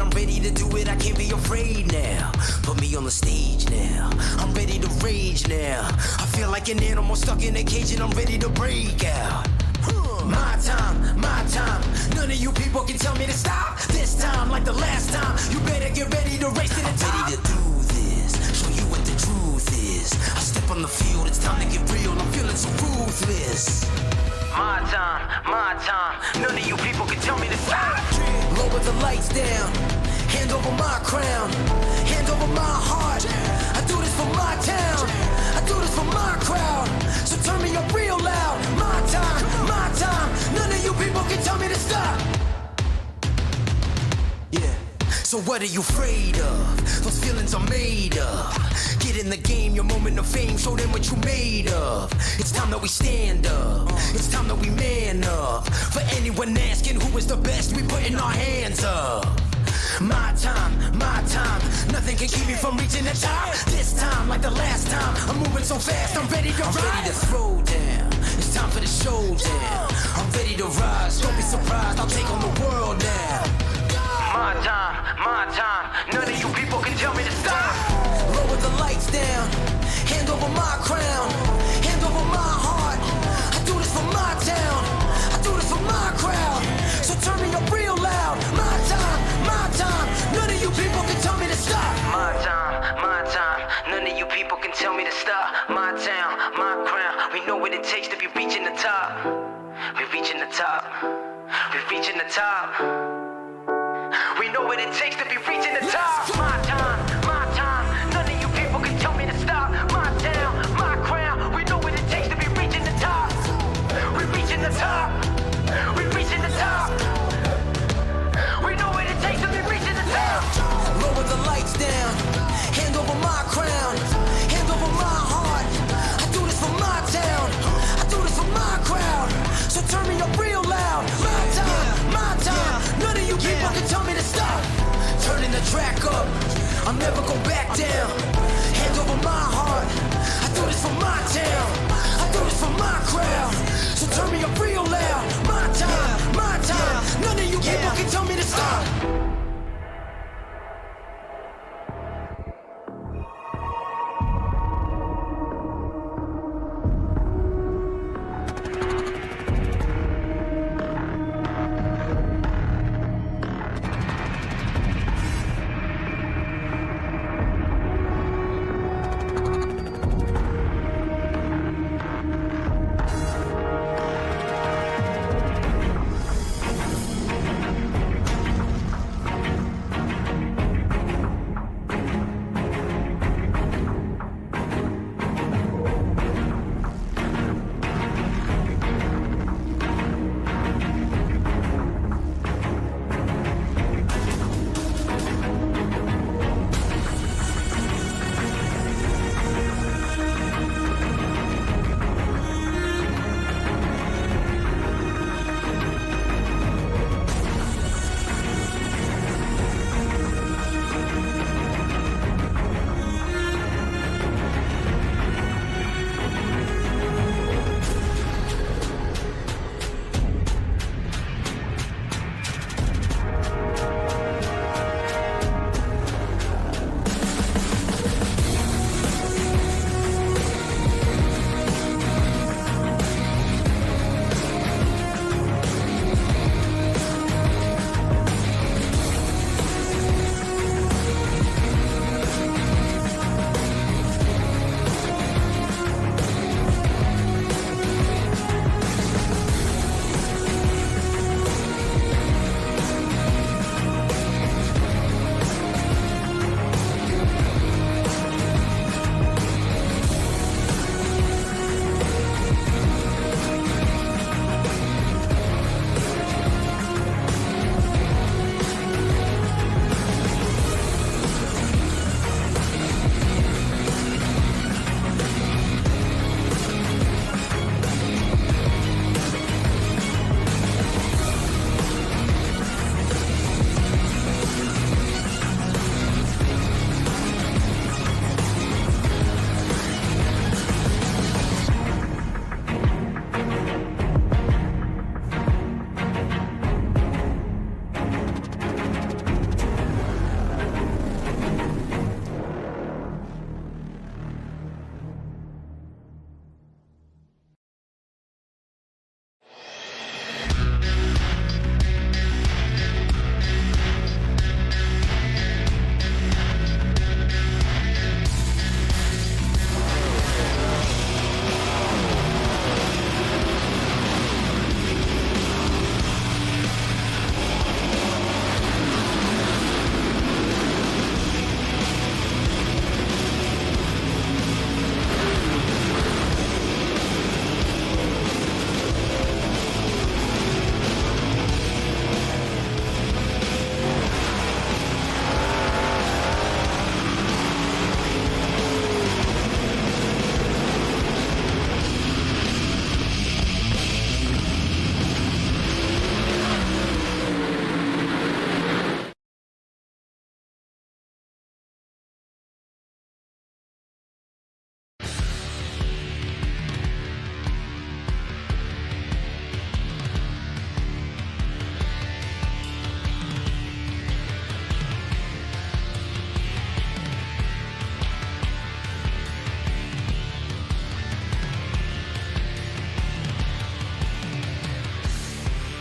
I'm ready to do it, I can't be afraid now. Put me on the stage now, I'm ready to rage now. I feel like an animal stuck in a cage and I'm ready to break out. My time, none of you people can tell me to stop. This time, like the last time, you better get ready to race to the top. I'm ready to do this, show you what the truth is. I step on the field, it's time to get real, I'm feeling so ruthless. My time, none of you people can tell me to stop. Lower the lights down, hand over my crown, hand over my heart. I do this for my town, I do this for my crowd. So turn me up real loud. My time, none of you people can tell me to stop. Yeah. So what are you afraid of? Those feelings are made of. Get in the game, your moment of fame, show them what you made of. It's time that we stand up, it's time that we man up. For anyone asking who is the best, we putting our hands up. My time, nothing can keep me from reaching the top. This time, like the last time, I'm moving so fast, I'm ready to rise. I'm ready to throw down, it's time for the showdown. I'm ready to rise, don't be surprised, I'll take on the world now. My time, none of you people can tell me to stop. Lower the lights down, hand over my crown, hand over my heart. I do this for my town, I do this for my crowd. So turn me up real loud. My time, none of you people can tell me to stop. My time, none of you people can tell me to stop. My town, my crown, we know what it takes to be reaching the top. We're reaching the top, we're reaching the top. We know what it takes to be reaching the top. My time, none of you people can tell me to stop. My town, my crown, we know what it takes to be reaching the top. We're reaching the top, we're reaching the top. We know what it takes to be reaching the top. Lower the lights down, hand over my crown, hand over my heart. I do this for my town, I do this for my crowd. So turn me up real loud. My time, none of you people can tell me to stop. Turning the track up, I'll never go back down. Hand over my heart, I do this for my town, I do this for my crowd. So turn me up real loud. My time, none of you people can tell me to stop.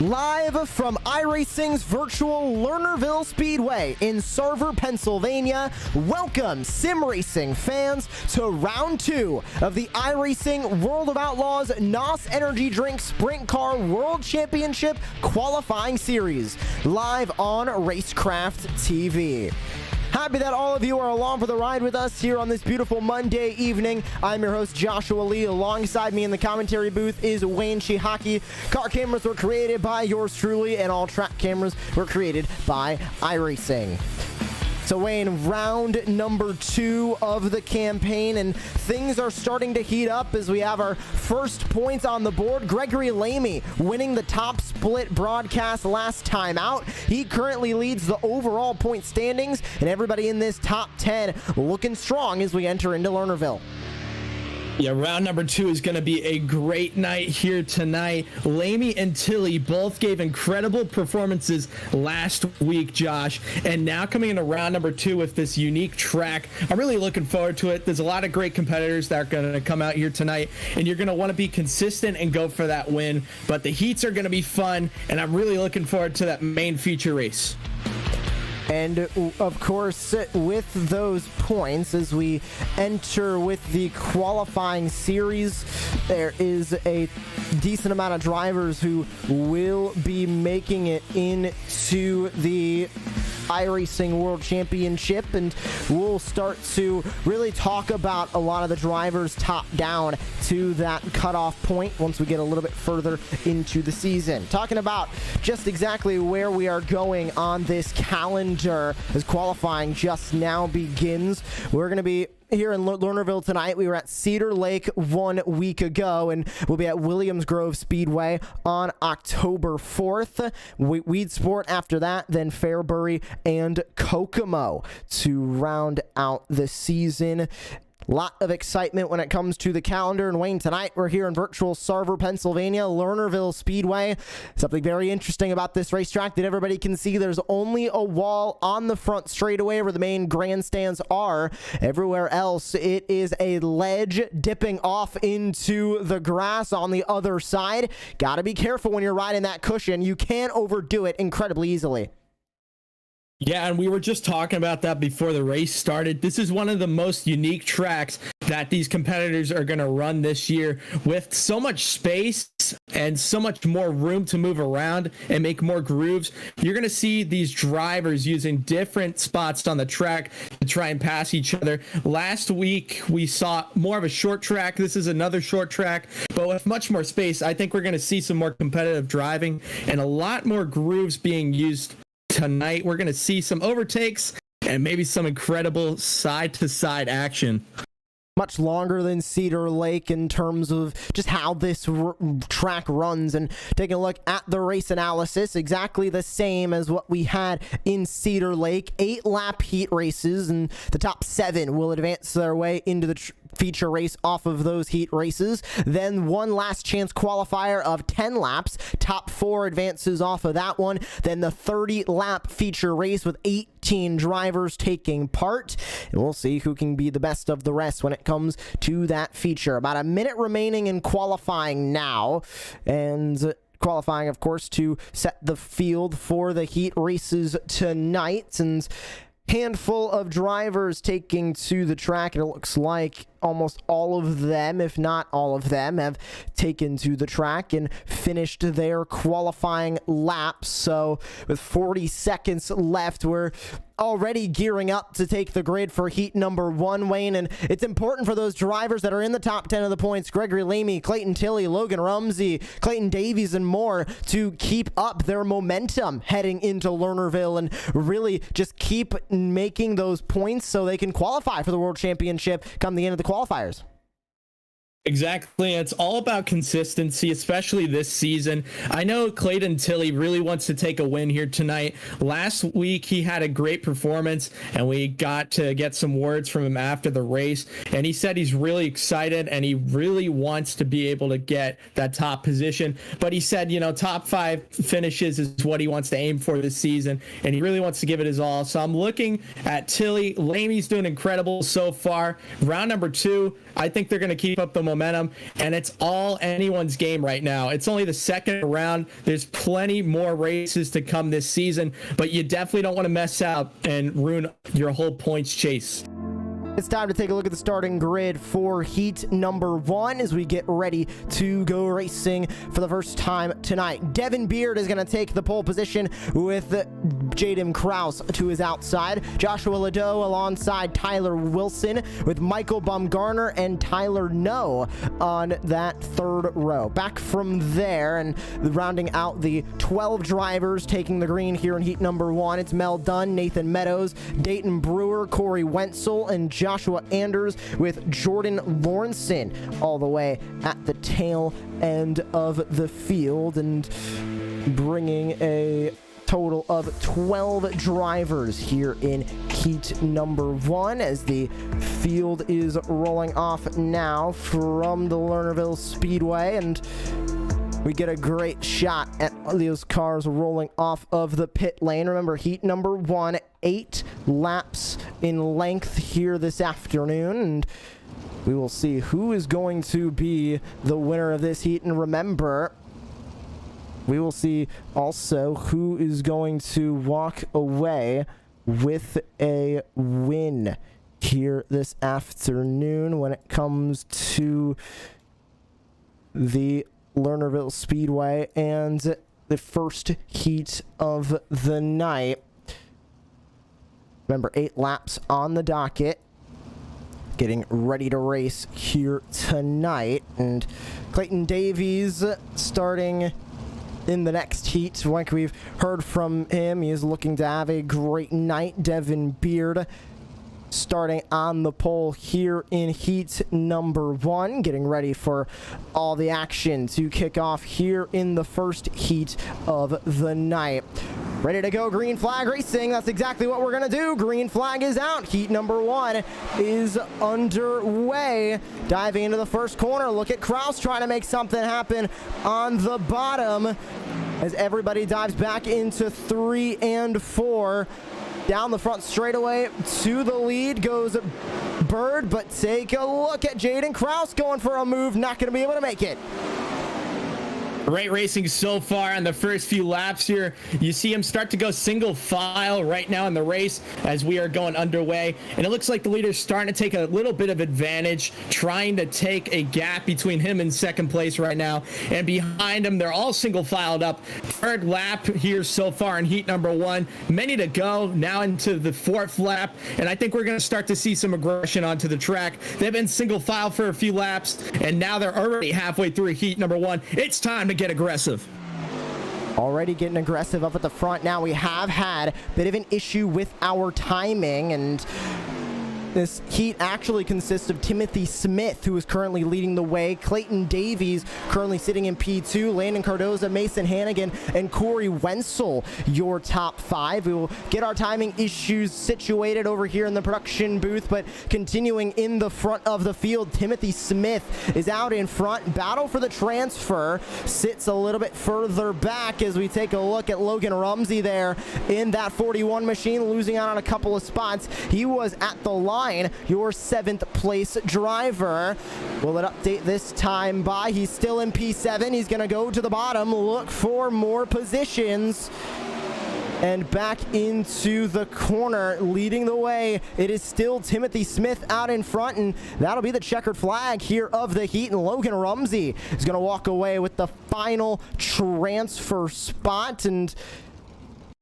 Live from iRacing's virtual Lernerville Speedway in Server, Pennsylvania, welcome sim racing fans to round 2 of the iRacing World of Outlaws NOS Energy Drink Sprint Car World Championship Qualifying Series, live on Racecraft TV. Happy that all of you are along for the ride with us here on this beautiful Monday evening. I'm your host, Joshua Lee. Alongside me in the commentary booth is Wayne Shihaki. Car cameras were created by yours truly, and all track cameras were created by iRacing. So Wayne, round number 2 of the campaign, and things are starting to heat up as we have our first points on the board. Gregory Lamy winning the top split broadcast last time out. He currently leads the overall point standings, and everybody in this top 10 looking strong as we enter into Lernerville. Yeah, round number 2 is going to be a great night here tonight. Lamy and Tilly both gave incredible performances last week, Josh. And now coming into round number 2 with this unique track, I'm really looking forward to it. There's a lot of great competitors that are going to come out here tonight, and you're going to want to be consistent and go for that win. But the heats are going to be fun, and I'm really looking forward to that main feature race. And of course, with those points, as we enter with the qualifying series, there is a decent amount of drivers who will be making it into the iRacing World Championship, and we'll start to really talk about a lot of the drivers top down to that cutoff point once we get a little bit further into the season. Talking about just exactly where we are going on this calendar as qualifying just now begins. We're going to be here in Lernerville tonight. We were at Cedar Lake 1 week ago, and we'll be at Williams Grove Speedway on October 4th. Weed Sport after that, then Fairbury and Kokomo to round out the season. Lot of excitement when it comes to the calendar. And Wayne, tonight we're here in virtual Server, Pennsylvania, Lernerville Speedway. Something very interesting about this racetrack that everybody can see. There's only a wall on the front straightaway where the main grandstands are. Everywhere else, it is a ledge dipping off into the grass on the other side. Got to be careful when you're riding that cushion. You can overdo it incredibly easily. Yeah, and we were just talking about that before the race started. This is one of the most unique tracks that these competitors are going to run this year, with so much space and so much more room to move around and make more grooves. You're going to see these drivers using different spots on the track to try and pass each other. Last week, we saw more of a short track. This is another short track, but with much more space. I think we're going to see some more competitive driving and a lot more grooves being used. Tonight, we're going to see some overtakes and maybe some incredible side-to-side action. Much longer than Cedar Lake in terms of just how this track runs, and taking a look at the race analysis, exactly the same as what we had in Cedar Lake. 8-lap heat races, and the top 7 will advance their way into the feature race off of those heat races. Then one last chance qualifier of 10 laps. Top 4 advances off of that one. Then the 30-lap feature race with 18 drivers taking part, and we'll see who can be the best of the rest when it comes to that feature. About a minute remaining in qualifying now, and qualifying, of course, to set the field for the heat races tonight. And handful of drivers taking to the track, and it looks like almost all of them, if not all of them, have taken to the track and finished their qualifying laps. So with 40 seconds left, we're already gearing up to take the grid for heat number 1, Wayne, and it's important for those drivers that are in the top 10 of the points, Gregory Lamy, Clayton Tilley, Logan Rumsey, Clayton Davies, and more, to keep up their momentum heading into Lernerville and really just keep making those points so they can qualify for the World Championship come the end of the qualifiers. Exactly. It's all about consistency, especially this season. I know Clayton Tilley really wants to take a win here tonight. Last week, he had a great performance, and we got to get some words from him after the race. And he said he's really excited, and he really wants to be able to get that top position. But he said, you know, top 5 finishes is what he wants to aim for this season, and he really wants to give it his all. So I'm looking at Tilley. Lamy's doing incredible so far. Round number 2, I think they're going to keep up the momentum momentum, and it's all anyone's game right now. It's only the second round. There's plenty more races to come this season, but you definitely don't want to mess out and ruin your whole points chase. It's time to take a look at the starting grid for heat number 1 as we get ready to go racing for the first time tonight. Devin Beard is going to take the pole position with Jaden Kraus to his outside. Joshua Ladeau alongside Tyler Wilson with Michael Baumgartner and Tyler No on that third row. Back from there and rounding out the 12 drivers taking the green here in heat number 1. It's Mel Dunn, Nathan Meadows, Dayton Brewer, Corey Wenzel, and Joshua Anders with Jordan Lawrenson all the way at the tail end of the field, and bringing a total of 12 drivers here in heat number 1 as the field is rolling off now from the Lernerville Speedway, and we get a great shot at those cars rolling off of the pit lane. Remember, heat number 1, 8 laps in length here this afternoon, and we will see who is going to be the winner of this heat. And remember, we will see also who is going to walk away with a win here this afternoon when it comes to the Lernerville Speedway and the first heat of the night. Remember, 8 laps on the docket, getting ready to race here tonight. And Clayton Davies starting in the next heat. Like we've heard from him, he is looking to have a great night. Devin Beard starting on the pole here in heat number 1, getting ready for all the action to kick off here in the first heat of the night. Ready to go, green flag racing. That's exactly what we're gonna do. Green flag is out. Heat number 1 is underway. Diving into the first corner. Look at Kraus trying to make something happen on the bottom as everybody dives back into 3 and 4. Down the front straightaway to the lead goes Bird, but take a look at Jaden Kraus going for a move. Not going to be able to make it. Great racing so far on the first few laps here. You see him start to go single file right now in the race as we are going underway. And it looks like the leader's starting to take a little bit of advantage, trying to take a gap between him and second place right now. And behind him, they're all single filed up. Third lap here so far in heat number 1. Many to go now into the 4th lap. And I think we're going to start to see some aggression onto the track. They've been single file for a few laps, and now they're already halfway through heat number 1. It's time to get aggressive. Already getting aggressive up at the front. Now we have had a bit of an issue with our timing, and this heat actually consists of Timothy Smith, who is currently leading the way, Clayton Davies currently sitting in P2, Landon Cardoza, Mason Hannigan, and Corey Wenzel, your top 5. We will get our timing issues situated over here in the production booth, but continuing in the front of the field, Timothy Smith is out in front. Battle for the transfer sits a little bit further back as we take a look at Logan Rumsey there in that 41 machine, losing out on a couple of spots. He was at the line, your 7th place driver. Will it update this time by? He's still in P7. He's going to go to the bottom, look for more positions, and back into the corner, leading the way. It is still Timothy Smith out in front, and that'll be the checkered flag here of the heat. And Logan Rumsey is going to walk away with the final transfer spot, and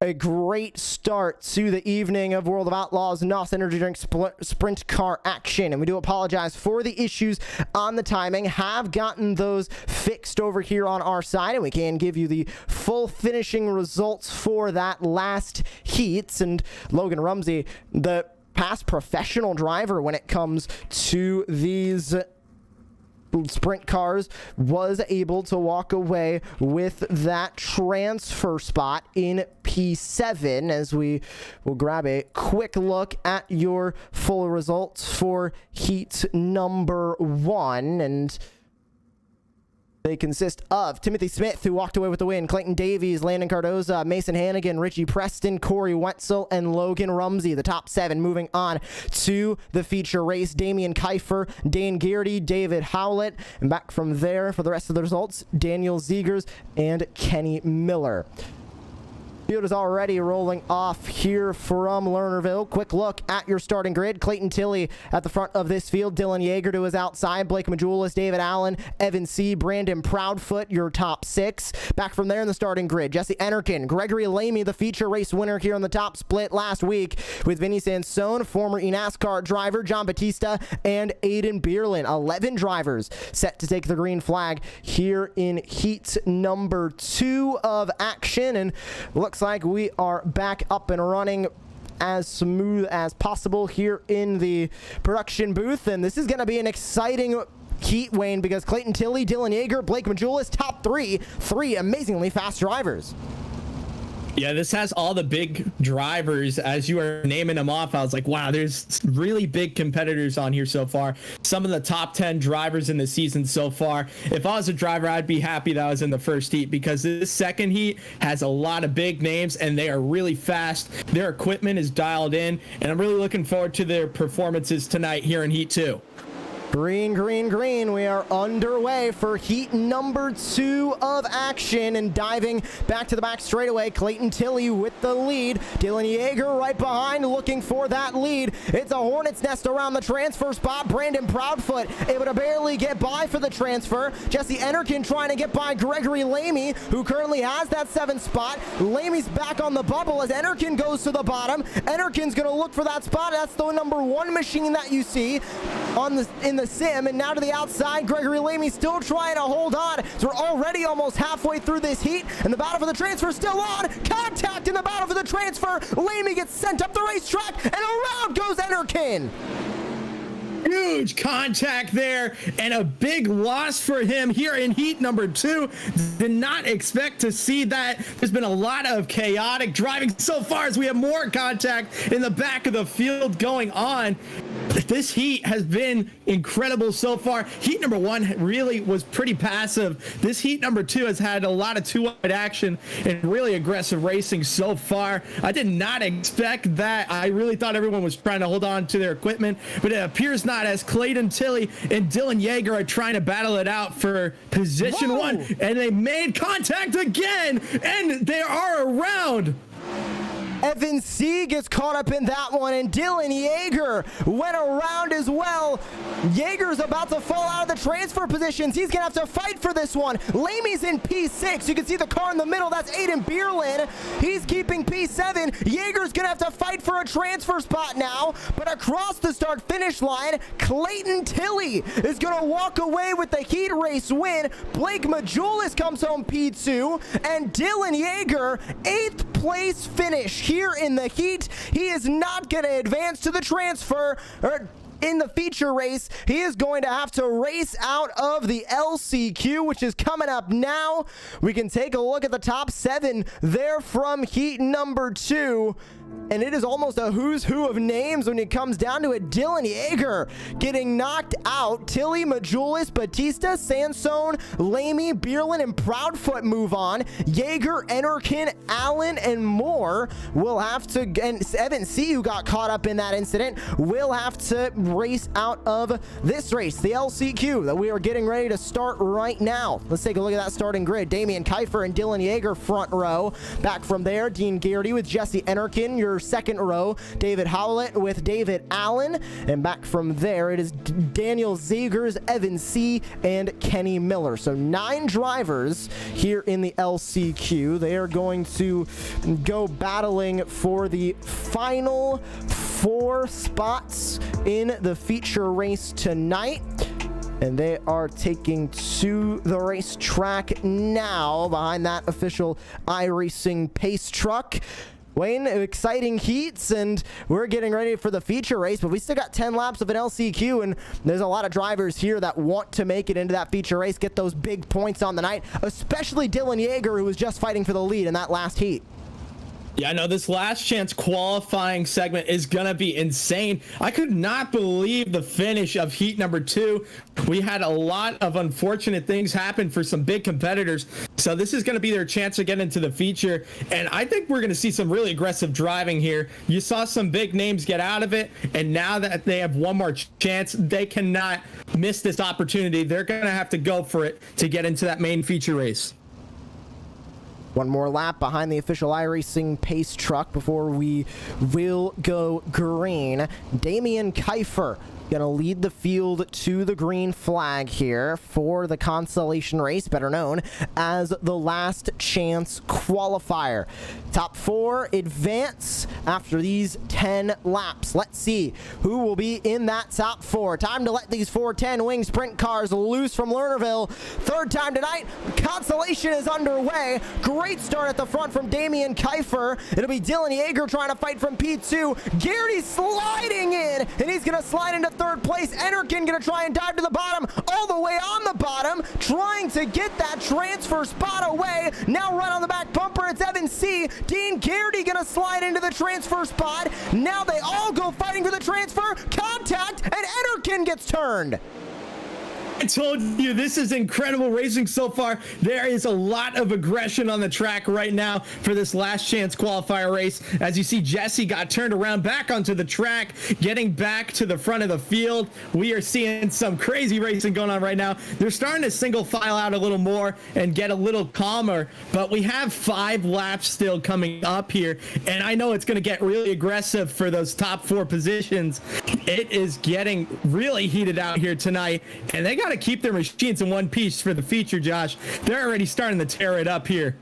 a great start to the evening of World of Outlaws NOS Energy Drink Sprint Car action. And we do apologize for the issues on the timing. Have gotten those fixed over here on our side, and we can give you the full finishing results for that last heats. And Logan Rumsey, the past professional driver when it comes to these sprint cars, was able to walk away with that transfer spot in P7 as we will grab a quick look at your full results for heat number 1. And They consist of Timothy Smith, who walked away with the win, Clayton Davies, Landon Cardoza, Mason Hannigan, Richie Preston, Corey Wetzel, and Logan Rumsey. The top 7 moving on to the feature race. Damian Kiefer, Dane Gearty, David Howlett, and back from there for the rest of the results, Daniel Ziegers and Kenny Miller. Field is already rolling off here from Lernerville. Quick look at your starting grid. Clayton Tilley at the front of this field. Dylan Yeager to his outside. Blake Majulis, David Allen, Evan C., Brandon Proudfoot, your top 6. Back from there in the starting grid, Jesse Enerkin, Gregory Lamy, the feature race winner here on the top split last week with Vinny Sansone, former eNASCAR driver John Batista, and Aiden Bierlin. 11 drivers set to take the green flag here in heat number 2 of action, and looks like we are back up and running as smooth as possible here in the production booth. And this is going to be an exciting heat, Wayne, because Clayton Tilley, Dylan Yeager, Blake Majulis, top 3 amazingly fast drivers. Yeah, this has all the big drivers. As you were naming them off, I was like, wow, there's really big competitors on here so far. Some of the top 10 drivers in the season so far. If I was a driver, I'd be happy that I was in the first heat, because this second heat has a lot of big names and they are really fast. Their equipment is dialed in, and I'm really looking forward to their performances tonight here in heat 2. Green, green, green. We are underway for heat number 2 of action, and diving back to the back straightaway, Clayton Tilley with the lead. Dylan Yeager right behind, looking for that lead. It's a hornet's nest around the transfer spot. Brandon Proudfoot able to barely get by for the transfer. Jesse Enerkin trying to get by Gregory Lamy, who currently has that 7th spot. Lamy's back on the bubble as Enerkin goes to the bottom. Enerkin's going to look for that spot. That's the number 1 machine that you see in the sim, and now to the outside, Gregory Lamy still trying to hold on. So we're already almost halfway through this heat, and the battle for the transfer is still on. Contact in the battle for the transfer. Lamy gets sent up the racetrack, and around goes Enerkin. Huge contact there, and a big loss for him here in heat number 2. Did not expect to see that. There's been a lot of chaotic driving so far as we have more contact in the back of the field going on. This heat has been incredible so far. Heat number 1 really was pretty passive. This heat number 2 has had a lot of 2-wide action and really aggressive racing so far. I did not expect that. I really thought everyone was trying to hold on to their equipment, but it appears not, as Clayton Tilley and Dylan Yeager are trying to battle it out for position 1, and they made contact again, and they are around. Evan C. gets caught up in that one, and Dylan Yeager went around as well. Yeager's about to fall out of the transfer positions. He's going to have to fight for this one. Lamy's in P6. You can see the car in the middle. That's Aiden Bierlin. He's keeping P7. Yeager's going to have to fight for a transfer spot now, but across the start-finish line, Clayton Tilley is going to walk away with the heat race win. Blake Majulis comes home P2, and Dylan Yeager, 8th place finish here in the heat. He is not going to advance to the transfer or in the feature race. He is going to have to race out of the LCQ, which is coming up now. We can take a look at the top 7 there from heat number 2. And it is almost a who's who of names when it comes down to it. Dylan Yeager getting knocked out. Tilley, Majulis, Batista, Sansone, Lamy, Bierlin, and Proudfoot move on. Yeager, Enerkin, Allen, and more will have to, and Evan C., who got caught up in that incident, will have to race out of this race, the LCQ, that we are getting ready to start right now. Let's take a look at that starting grid. Damian Kiefer and Dylan Yeager front row. Back from there, Dean Gearty with Jesse Enerkin. Your second row, David Howlett with David Allen. And back from there, it is Daniel Ziegers, Evan C., and Kenny Miller. So 9 drivers here in the LCQ. They are going to go battling for the final 4 spots in the feature race tonight. And they are taking to the racetrack now behind that official iRacing pace truck. Wayne, exciting heats, and we're getting ready for the feature race, but we still got 10 laps of an LCQ, and there's a lot of drivers here that want to make it into that feature race, get those big points on the night, especially Dylan Yeager, who was just fighting for the lead in that last heat. Yeah, I know this last chance qualifying segment is going to be insane. I could not believe the finish of heat number 2. We had a lot of unfortunate things happen for some big competitors. So this is going to be their chance to get into the feature. And I think we're going to see some really aggressive driving here. You saw some big names get out of it. And now that they have one more chance, they cannot miss this opportunity. They're going to have to go for it to get into that main feature race. One more lap behind the official iRacing pace truck before we will go green. Damian Kiefer gonna lead the field to the green flag here for the consolation race, better known as the last chance qualifier. Top 4 advance after these 10 laps. Let's see who will be in that top 4. Time to let these 410 wing sprint cars loose from Lernerville. Third time tonight, consolation is underway. Great start at the front from Damian Kiefer. It'll be Dylan Yeager trying to fight from P2. Garrity sliding in, and he's gonna slide into third place. Enerkin gonna try and dive to the bottom, all the way on the bottom, trying to get that transfer spot away. Now run on the back bumper, it's Evan C. Dean Garrity gonna slide into the transfer spot. Now they all go fighting for the transfer. Contact, and Enerkin gets turned. I told you, this is incredible racing so far. There is a lot of aggression on the track right now for this last chance qualifier race. As you see, Jesse got turned around back onto the track, getting back to the front of the field. We are seeing some crazy racing going on right now. They're starting to single file out a little more and get a little calmer, but we have 5 laps still coming up here, and I know it's going to get really aggressive for those top 4 positions. It is getting really heated out here tonight, and they got to keep their machines in one piece for the feature, Josh. They're already starting to tear it up here.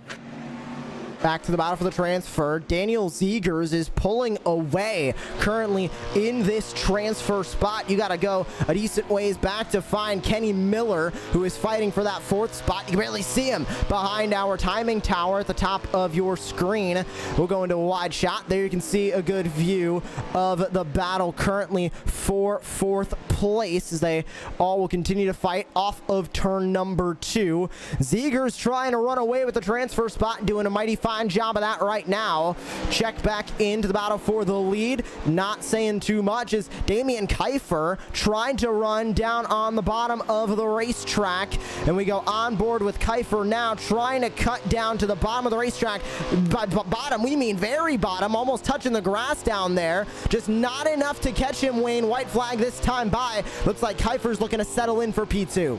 Back to the bottom for the transfer. Daniel Zegers is pulling away currently in this transfer spot. You got to go a decent ways back to find Kenny Miller, who is fighting for that 4th spot. You can barely see him behind our timing tower at the top of your screen. We'll go into a wide shot. There you can see a good view of the battle currently for 4th place as they all will continue to fight off of turn number 2. Zegers trying to run away with the transfer spot and doing a mighty fine job of that right now. Check back into the battle for the lead. Not saying too much as Damian Kiefer trying to run down on the bottom of the racetrack. And we go on board with Kiefer now trying to cut down to the bottom of the racetrack. Bottom, we mean very bottom, almost touching the grass down there. Just not enough to catch him, Wayne. White flag this time by. Looks like Kiefer's looking to settle in for P2.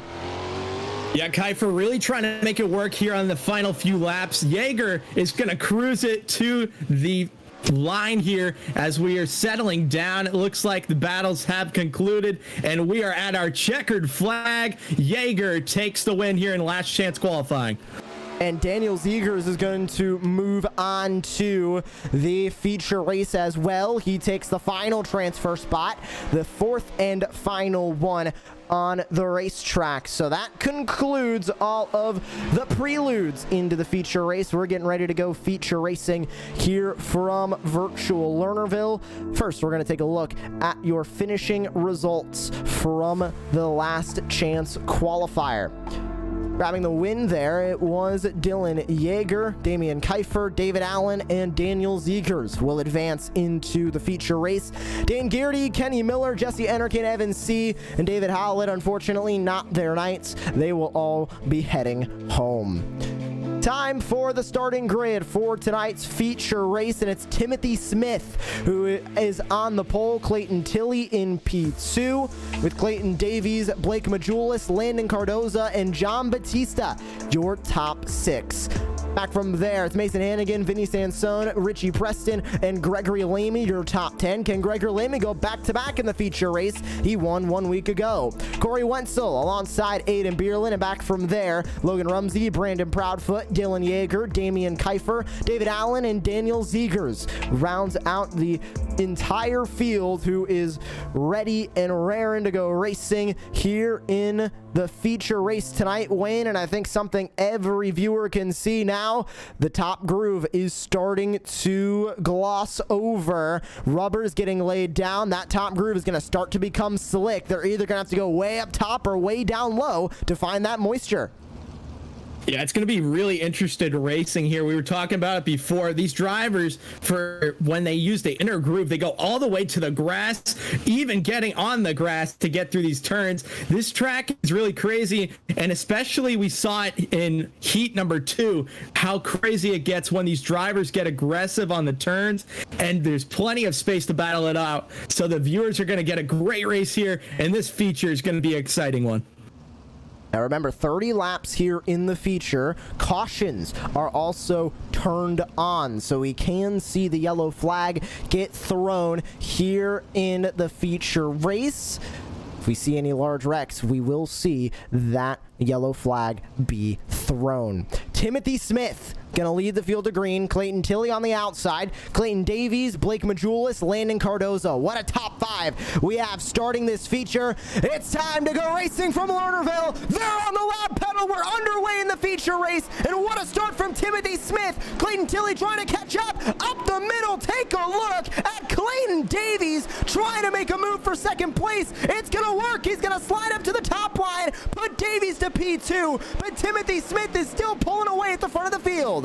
Yeah, Kiefer really trying to make it work here on the final few laps. Yeager is going to cruise it to the line here as we are settling down. It looks like the battles have concluded and we are at our checkered flag. Yeager takes the win here in last chance qualifying. And Daniel Zegers is going to move on to the feature race as well. He takes the final transfer spot, the 4th and final one on the racetrack. So that concludes all of the preludes into the feature race. We're getting ready to go feature racing here from virtual Lernerville. First, we're going to take a look at your finishing results from the last chance qualifier. Grabbing the win there, it was Dylan Yeager, Damian Kiefer, David Allen, and Daniel Zegers will advance into the feature race. Dane Garrity, Kenny Miller, Jesse Enerkin, Evan C., and David Howlett, unfortunately not their nights. They will all be heading home. Time for the starting grid for tonight's feature race, and it's Timothy Smith who is on the pole, Clayton Tilley in P2, with Clayton Davies, Blake Majulis, Landon Cardoza, and John Batista, your top 6. Back from there, it's Mason Hannigan, Vinny Sansone, Richie Preston, and Gregory Lamy, your top 10. Can Gregory Lamy go back-to-back in the feature race? He won 1 week ago. Corey Wenzel alongside Aiden Bierlin, and back from there, Logan Rumsey, Brandon Proudfoot, Dylan Yeager, Damian Kiefer, David Allen, and Daniel Zegers rounds out the entire field who is ready and raring to go racing here in the feature race tonight, Wayne. And I think something every viewer can see now, the top groove is starting to gloss over. Rubber's getting laid down. That top groove is going to start to become slick. They're either going to have to go way up top or way down low to find that moisture. Yeah, it's going to be really interested racing here. We were talking about it before. These drivers, for when they use the inner groove, they go all the way to the grass, even getting on the grass to get through these turns. This track is really crazy, and especially we saw it in heat number 2, how crazy it gets when these drivers get aggressive on the turns, and there's plenty of space to battle it out. So the viewers are going to get a great race here, and this feature is going to be an exciting one. Now remember, 30 laps here in the feature. Cautions are also turned on, so we can see the yellow flag get thrown here in the feature race. If we see any large wrecks, we will see that yellow flag be thrown. Timothy Smith gonna lead the field to green. Clayton Tilley on the outside. Clayton Davies, Blake Majulis, Landon Cardozo. What a top 5 we have starting this feature. It's time to go racing from Lernerville. They're on the lap pedal. We're underway in the feature race. And what a start from Timothy Smith. Clayton Tilley trying to catch up the middle. Take a look at Clayton Davies trying to make a move for second place. It's gonna work. He's gonna slide up to the top line, put Davies to P2, but Timothy Smith is still pulling away at the front of the field.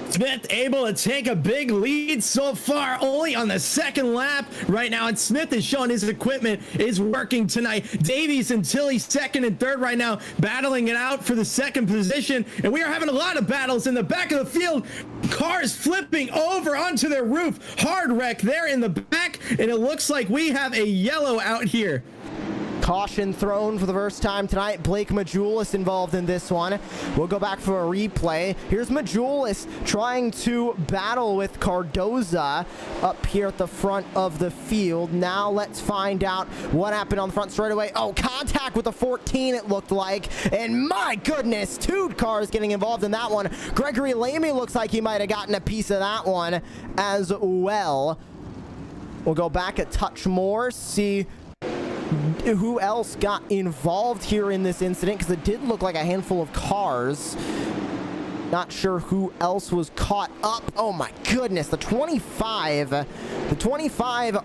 Smith able to take a big lead so far, only on the second lap right now, and Smith is showing his equipment is working tonight. Davies and Tilley second and third right now, battling it out for the second position, and we are having a lot of battles in the back of the field. Cars flipping over onto their roof. Hard wreck there in the back, and it looks like we have a yellow out here. Caution thrown for the first time tonight. Blake Majulis involved in this one. We'll go back for a replay. Here's Majulis trying to battle with Cardoza up here at the front of the field. Now let's find out what happened on the front straightaway. Oh, contact with the 14 it looked like. And my goodness, 2 cars getting involved in that one. Gregory Lamy looks like he might have gotten a piece of that one as well. We'll go back a touch more, see who else got involved here in this incident, because it did look like a handful of cars. Not sure who else was caught up. Oh my goodness, the 25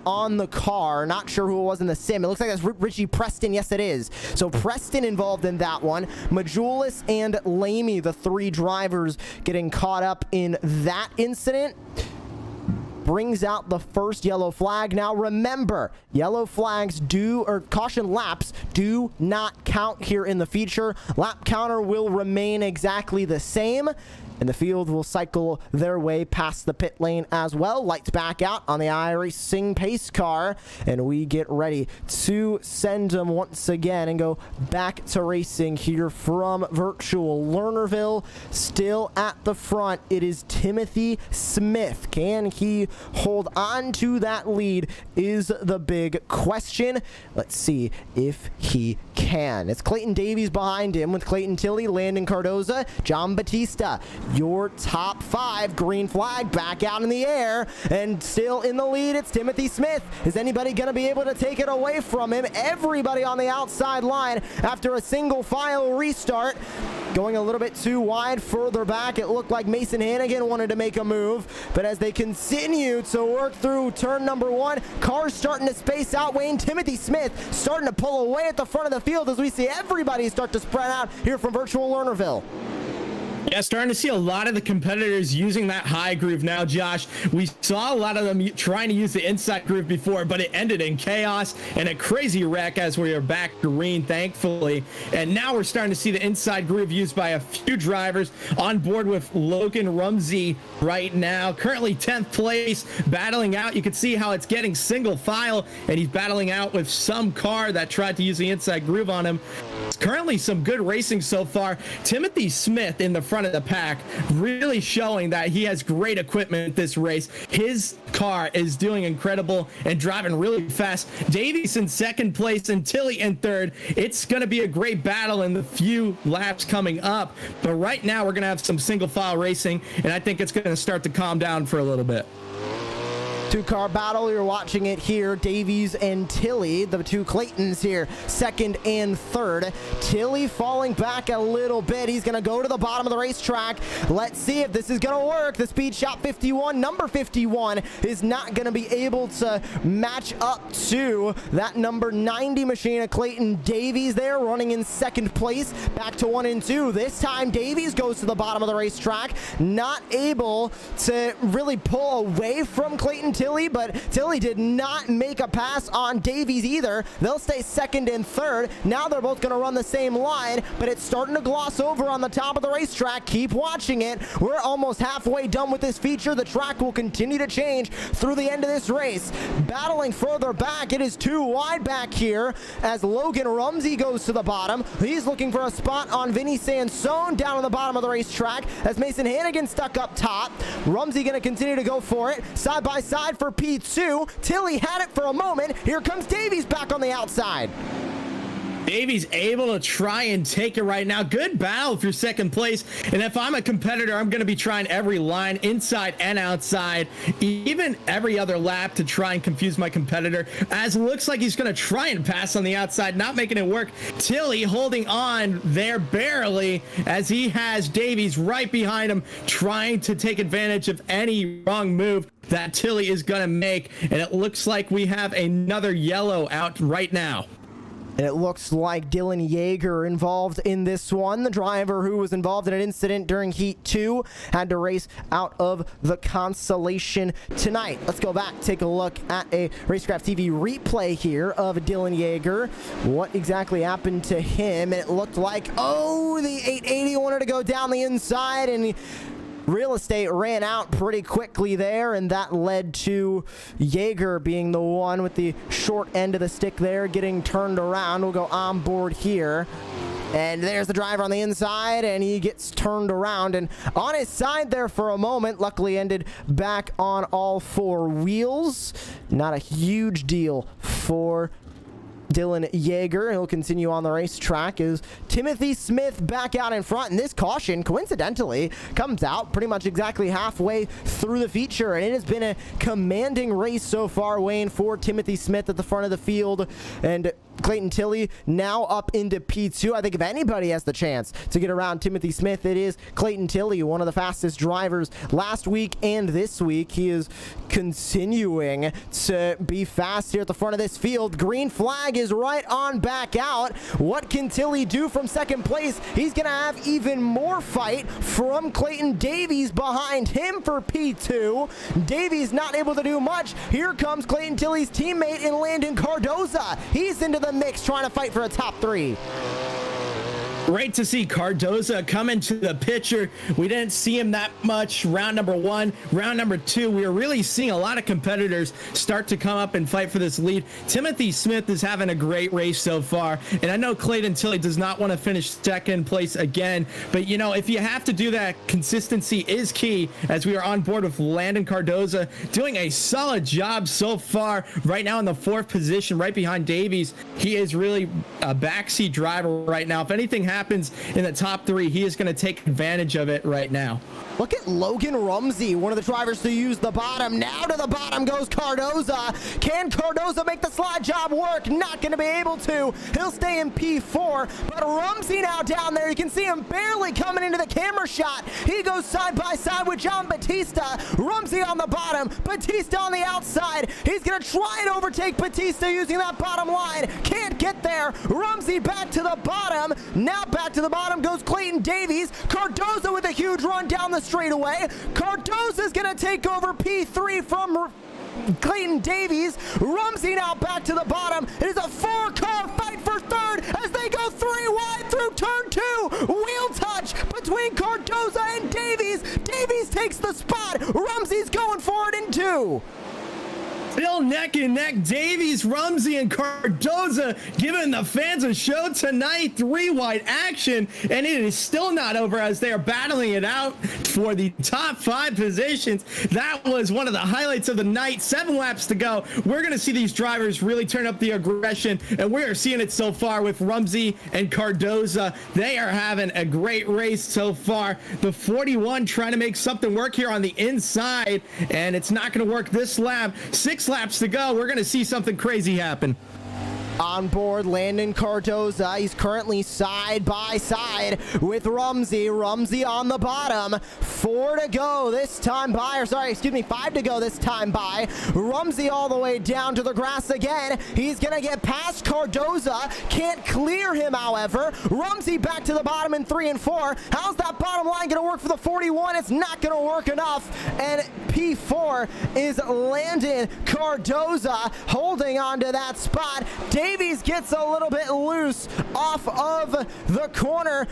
on the car. Not sure who it was in the sim. It looks like that's Richie Preston. Yes, it is. So Preston involved in that one. Majulis and Lamy, the 3 drivers getting caught up in that incident. Brings out the first yellow flag. Now remember, yellow flags caution laps do not count here in the feature. Lap counter will remain exactly the same, and the field will cycle their way past the pit lane as well. Lights back out on the iRacing pace car, and we get ready to send them once again and go back to racing here from virtual Lernerville. Still at the front, it is Timothy Smith. Can he hold on to that lead is the big question. Let's see if he can. It's Clayton Davies behind him with Clayton Tilley, Landon Cardoza, John Batista. Your top 5. Green flag back out in the air, and still in the lead, it's Timothy Smith. Is anybody going to be able to take it away from him? Everybody on the outside line after a single file restart. Going a little bit too wide further back. It looked like Mason Hannigan wanted to make a move, but as they continue to work through turn number 1, cars starting to space out. Wayne Timothy Smith starting to pull away at the front of the field as we see everybody start to spread out here from virtual Lernerville. Yeah, starting to see a lot of the competitors using that high groove now, Josh. We saw a lot of them trying to use the inside groove before, but it ended in chaos and a crazy wreck as we are back green, thankfully. And now we're starting to see the inside groove used by a few drivers on board with Logan Rumsey right now. Currently 10th place, battling out. You can see how it's getting single file, and he's battling out with some car that tried to use the inside groove on him. It's currently some good racing so far. Timothy Smith in the front of the pack, really showing that he has great equipment this race. His car is doing incredible and driving really fast. Davies in second place and Tilley in third. It's going to be a great battle in the few laps coming up, but right now we're going to have some single file racing, and I think it's going to start to calm down for a little bit. Two-car battle, you're watching it here. Davies and Tilly, the two Claytons here, second and third. Tilly falling back a little bit. He's going to go to the bottom of the racetrack. Let's see if this is going to work. The speed shot 51, number 51, is not going to be able to match up to that number 90 machine of Clayton Davies there, running in second place. Back to 1 and 2. This time, Davies goes to the bottom of the racetrack, not able to really pull away from Clayton Tilly, but Tilly did not make a pass on Davies either. They'll stay second and third. Now they're both going to run the same line, but it's starting to gloss over on the top of the racetrack. Keep watching it. We're almost halfway done with this feature. The track will continue to change through the end of this race. Battling further back, it is too wide back here as Logan Rumsey goes to the bottom. He's looking for a spot on Vinny Sansone down on the bottom of the racetrack as Mason Hannigan stuck up top. Rumsey going to continue to go for it. Side by side for P2. Tilly had it for a moment. Here comes Davies back on the outside. Davies able to try and take it right now. Good battle for second place. And if I'm a competitor, I'm going to be trying every line inside and outside, even every other lap to try and confuse my competitor, as it looks like he's going to try and pass on the outside, not making it work. Tilly holding on there barely as he has Davies right behind him, trying to take advantage of any wrong move that Tilly is going to make. And it looks like we have another yellow out right now. And it looks like Dylan Yeager involved in this one. The driver who was involved in an incident during Heat 2 had to race out of the Constellation tonight. Let's go back, take a look at a Racecraft TV replay here of Dylan Yeager. What exactly happened to him? And it looked like, oh, the 880 wanted to go down the inside, and real estate ran out pretty quickly there, and that led to Yeager being the one with the short end of the stick there, getting turned around. We'll go on board here. And there's the driver on the inside, and he gets turned around and on his side there for a moment. Luckily ended back on all four wheels. Not a huge deal for Dylan Yeager. He'll continue on the racetrack as Timothy Smith back out in front, and this caution coincidentally comes out pretty much exactly halfway through the feature, and it has been a commanding race so far, Wayne, for Timothy Smith at the front of the field, and Clayton Tilly now up into P2. I think if anybody has the chance to get around Timothy Smith, it is Clayton Tilly, one of the fastest drivers last week and this week. He is continuing to be fast here at the front of this field. Green flag is right on back out. What can Tilly do from second place? He's going to have even more fight from Clayton Davies behind him for P2. Davies not able to do much. Here comes Clayton Tilly's teammate in Landon Cardoza. He's into the mix trying to fight for a top three. Great to see Cardoza come into the picture. We didn't see him that much round number 1. Round number 2, we are really seeing a lot of competitors start to come up and fight for this lead. Timothy Smith is having a great race so far, and I know Clayton Tilly does not want to finish second place again, but you know, if you have to do that, consistency is key, as we are on board with Landon Cardoza doing a solid job so far. Right now in the 4th position, right behind Davies. He is really a backseat driver right now. If anything happens in the top 3, he is going to take advantage of it right now. Look at Logan Rumsey, one of the drivers to use the bottom. Now to the bottom goes Cardoza. Can Cardoza make the slide job work? Not going to be able to. He'll stay in P4, but Rumsey now down there. You can see him barely coming into the camera shot. He goes side by side with John Batista. Rumsey on the bottom, Batista on the outside. He's going to try and overtake Batista using that bottom line. Can't get there. Rumsey back to the bottom. Now back to the bottom goes Clayton Davies. Cardoza with a huge run down the straightaway. Cardoza's going to take over P3 from Clayton Davies. Rumsey now back to the bottom. It is a 4-car fight for third as they go 3 wide through turn 2. Wheel touch between Cardoza and Davies. Davies takes the spot. Rumsey's going for it in 2. Still neck and neck. Davies, Rumsey, and Cardoza giving the fans a show tonight. 3 wide action, and it is still not over as they are battling it out for the top 5 positions. That was one of the highlights of the night. 7 laps to go. We're going to see these drivers really turn up the aggression, and we are seeing it so far with Rumsey and Cardoza. They are having a great race so far. The 41 trying to make something work here on the inside, and it's not going to work this lap. 6 laps to go. We're going to see something crazy happen. On board, Landon Cardoza. He's currently side by side with Rumsey. Rumsey on the bottom. 4 to go this time by, or sorry, excuse me, 5 to go this time by. Rumsey all the way down to the grass again. He's going to get past Cardoza. Can't clear him, however. Rumsey back to the bottom in 3 and 4. How's that bottom line going to work for the 41? It's not going to work enough. And P4 is Landon Cardoza holding on to that spot. Davies gets a little bit loose off of the corner,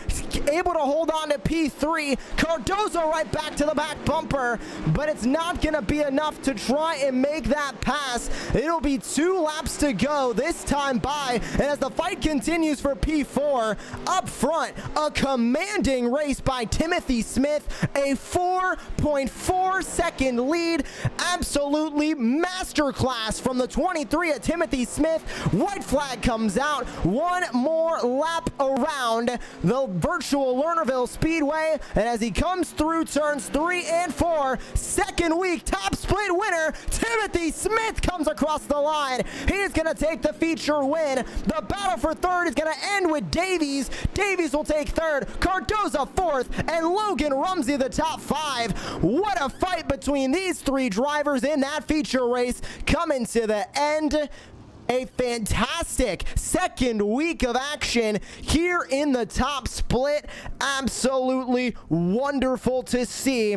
able to hold on to P3. Cardoza right back to the back bumper, but it's not going to be enough to try and make that pass. It'll be 2 laps to go this time by, and as the fight continues for P4, up front, a commanding race by Timothy Smith, a 4.4 second lead. Absolutely masterclass from the 23 of Timothy Smith. White flag comes out. 1 more lap around the virtual Lernerville Speedway, and as he comes through turns 3 and 4, second week top split winner Timothy Smith comes across the line. He's going to take the feature win. The battle for third is going to end with Davies. Davies will take third, Cardoza fourth, and Logan Rumsey the top 5. What a fight between these 3 drivers in that feature race coming to the end. A fantastic second week of action here in the top split. Absolutely wonderful to see.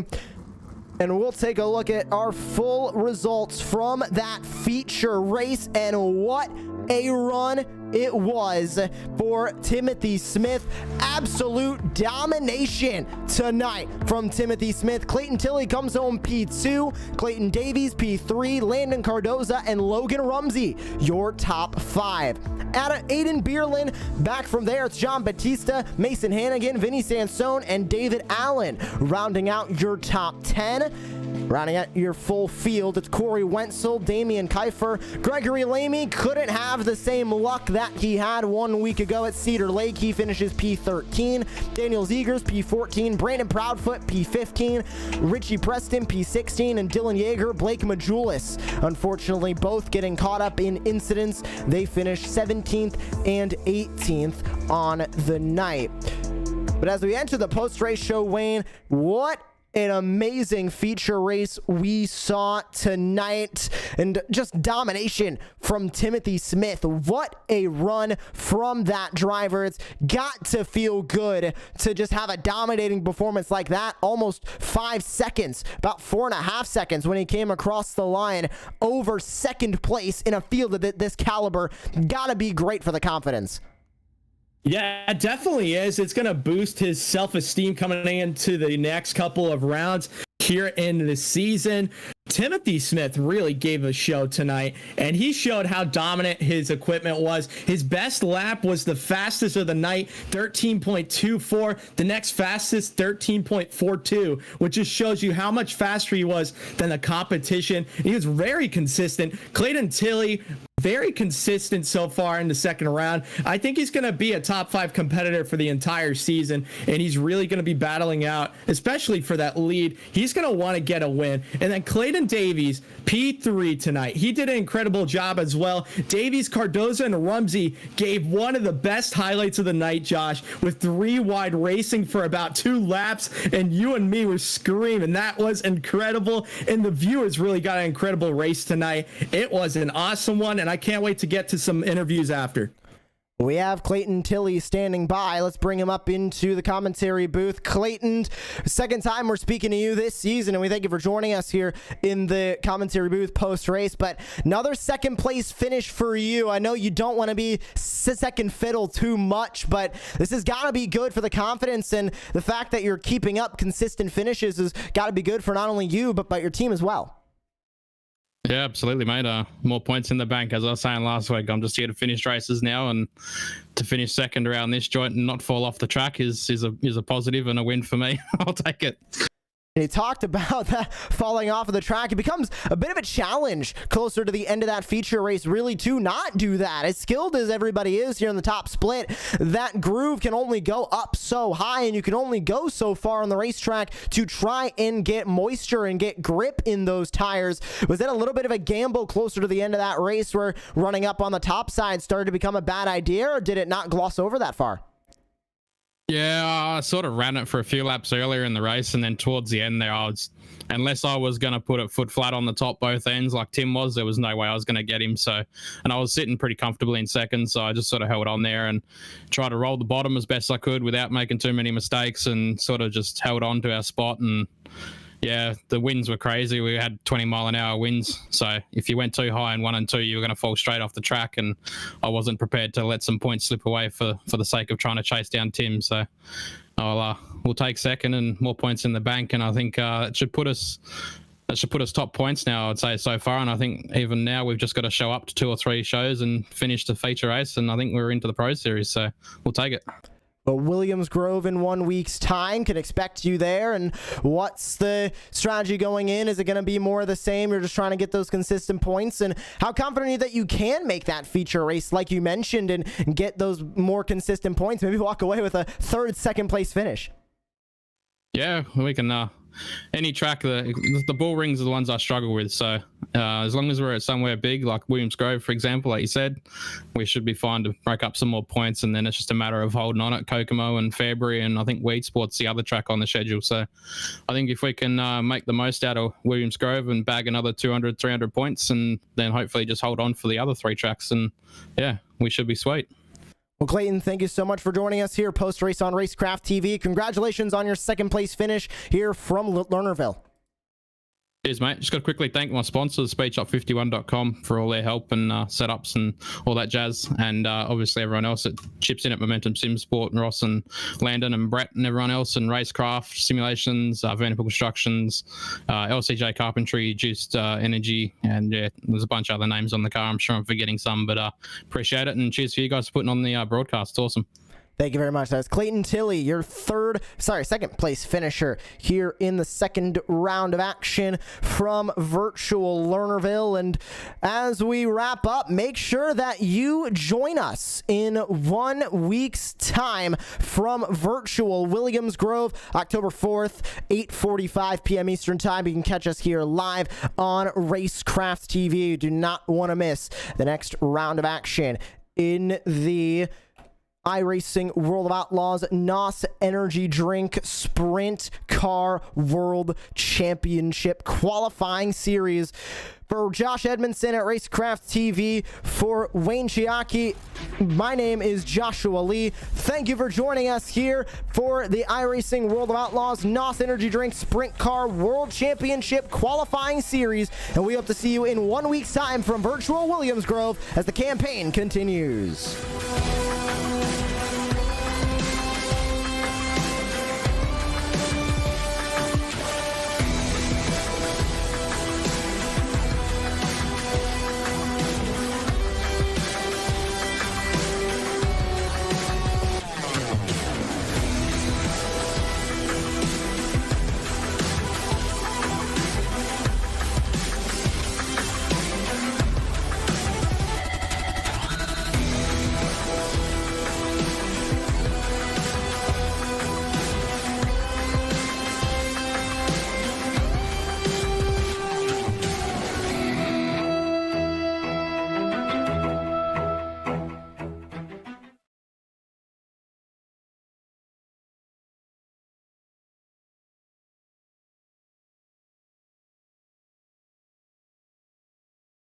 And we'll take a look at our full results from that feature race, and what a run it was for Timothy Smith. Absolute domination tonight from Timothy Smith. Clayton Tilley comes home P2, Clayton Davies P3, Landon Cardoza and Logan Rumsey your top 5. Aiden Bierlin back from there. It's John Batista, Mason Hannigan, Vinny Sansone, and David Allen rounding out your top 10. Rounding out your full field, it's Corey Wenzel, Damian Kiefer, Gregory Lamy couldn't have the same luck that he had 1 week ago at Cedar Lake. He finishes P13. Daniel Zegers, P14. Brandon Proudfoot, P15. Richie Preston, P16. And Dylan Yeager, Blake Majulis. Unfortunately, both getting caught up in incidents. They finished 17th and 18th on the night. But as we enter the post-race show, Wayne, what an amazing feature race we saw tonight, and just domination from Timothy Smith. What a run from that driver. It's got to feel good to just have a dominating performance like that. Almost 5 seconds, about 4.5 seconds when he came across the line over second place in a field of this caliber. Gotta be great for the confidence. Yeah, it definitely is. It's going to boost his self-esteem coming into the next couple of rounds here in the season. Timothy Smith really gave a show tonight, and he showed how dominant his equipment was. His best lap was the fastest of the night, 13.24. The next fastest, 13.42, which just shows you how much faster he was than the competition. He was very consistent. Clayton Tilley, very consistent so far in the second round. I think he's going to be a top 5 competitor for the entire season, and he's really going to be battling out, especially for that lead. He's going to want to get a win. And then Clayton Davies, P3 tonight. He did an incredible job as well. Davies, Cardoza, and Rumsey gave one of the best highlights of the night, Josh, with 3 wide racing for about 2 laps, and you and me were screaming. That was incredible, and the viewers really got an incredible race tonight. It was an awesome one, and I can't wait to get to some interviews after. We have Clayton Tilley standing by. Let's bring him up into the commentary booth. Clayton, second time we're speaking to you this season, and we thank you for joining us here in the commentary booth post-race. But another second place finish for you. I know you don't want to be second fiddle too much, but this has got to be good for the confidence, and the fact that you're keeping up consistent finishes has got to be good for not only you, but your team as well. Yeah, absolutely, mate. More points in the bank, as I was saying last week. I'm just here to finish races now, and to finish second around this joint and not fall off the track is a positive and a win for me. I'll take it. And he talked about that falling off of the track. It becomes a bit of a challenge closer to the end of that feature race, really, to not do that. As skilled as everybody is here in the top split, that groove can only go up so high, and you can only go so far on the racetrack to try and get moisture and get grip in those tires. Was that a little bit of a gamble closer to the end of that race where running up on the top side started to become a bad idea, or did it not gloss over that far? Yeah, I sort of ran it for a few laps earlier in the race, and then towards the end there, unless I was going to put it foot flat on the top both ends like Tim was, there was no way I was going to get him. So, and I was sitting pretty comfortably in second, so I just sort of held on there and tried to roll the bottom as best I could without making too many mistakes, and sort of just held on to our spot. And yeah, the winds were crazy. We had 20-mile-an-hour winds. So if you went too high in 1 and 2, you were going to fall straight off the track. And I wasn't prepared to let some points slip away for the sake of trying to chase down Tim. So we'll take second and more points in the bank. And I think it should put us top points now, I'd say, so far. And I think even now we've just got to show up to 2 or 3 shows and finish the feature race. And I think we're into the Pro Series. So we'll take it. But Williams Grove in 1 week's time can expect you there. And what's the strategy going in? Is it going to be more of the same? You're just trying to get those consistent points. And how confident are you that you can make that feature race like you mentioned and get those more consistent points? Maybe walk away with a third, second place finish. Yeah, we can. Any track, the bull rings are the ones I struggle with. So as long as we're at somewhere big, like Williams Grove, for example, like you said, we should be fine to break up some more points. And then it's just a matter of holding on at Kokomo and Fairbury. And I think Weed Sport's the other track on the schedule. So I think if we can make the most out of Williams Grove and bag another 200, 300 points, and then hopefully just hold on for the other 3 tracks. And yeah, we should be sweet. Well, Clayton, thank you so much for joining us here post-race on Racecraft TV. Congratulations on your second place finish here from Lernerville. Cheers, mate. Just got to quickly thank my sponsors, speedshop51.com, for all their help and setups and all that jazz. And obviously everyone else that chips in at Momentum Sim Sport, and Ross and Landon and Brett and everyone else, and Racecraft, Simulations, Vanderpool Constructions, LCJ Carpentry, Juiced Energy, and yeah, there's a bunch of other names on the car. I'm sure I'm forgetting some, but appreciate it. And cheers for you guys for putting on the broadcast. It's awesome. Thank you very much. That's Clayton Tilley, your second place finisher here in the second round of action from virtual Lernerville. And as we wrap up, make sure that you join us in 1 week's time from virtual Williams Grove, October 4th, 8:45 p.m. Eastern Time. You can catch us here live on Racecraft TV. You do not want to miss the next round of action in the iRacing World of Outlaws NOS Energy Drink Sprint Car World Championship qualifying series. For Josh Edmondson at Racecraft TV, for Wayne Chiaki, my name is Joshua Lee. Thank you for joining us here for the iRacing World of Outlaws NOS Energy Drink Sprint Car World Championship qualifying series, and we hope to see you in 1 week's time from virtual Williams Grove as the campaign continues.